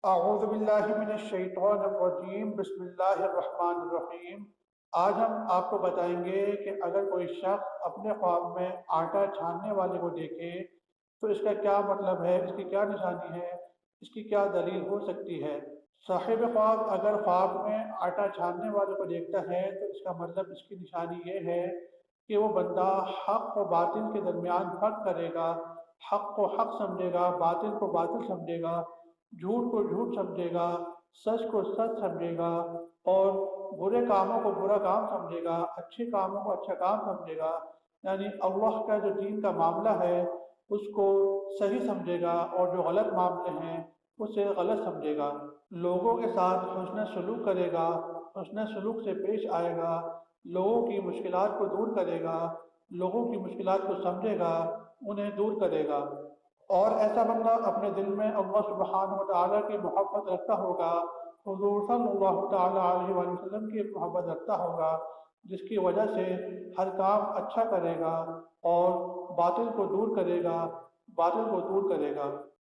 اعوذ باللہ من الشیطان الرجیم، بسم اللہ الرحمن الرحیم۔ آج ہم آپ کو بتائیں گے کہ اگر کوئی شخص اپنے خواب میں آٹا چھاننے والے کو دیکھے تو اس کا کیا مطلب ہے، اس کی کیا نشانی ہے، اس کی کیا دلیل ہو سکتی ہے۔ صاحب خواب اگر خواب میں آٹا چھاننے والے کو دیکھتا ہے تو اس کا مطلب، اس کی نشانی یہ ہے کہ وہ بندہ حق و باطل کے درمیان فرق کرے گا، حق کو حق سمجھے گا، باطل کو باطل سمجھے گا، جھوٹ کو جھوٹ سمجھے گا، سچ کو سچ سمجھے گا، اور برے کاموں کو برا کام سمجھے گا، اچھے کاموں کو اچھا کام سمجھے گا۔ یعنی اللہ کا جو دین کا معاملہ ہے اس کو صحیح سمجھے گا، اور جو غلط معاملے ہیں اسے غلط سمجھے گا۔ لوگوں کے ساتھ حسن سلوک کرے گا، حسن سلوک سے پیش آئے گا، لوگوں کی مشکلات کو دور کرے گا، لوگوں کی مشکلات کو سمجھے گا، انہیں دور کرے گا۔ اور ایسا بندہ اپنے دل میں اللہ سبحانہ و تعالیٰ کی محبت رکھتا ہوگا، حضور صلی اللہ تعالیٰ علیہ وآلہ وسلم کی محبت رکھتا ہوگا، جس کی وجہ سے ہر کام اچھا کرے گا اور باطل کو دور کرے گا، باطل کو دور کرے گا۔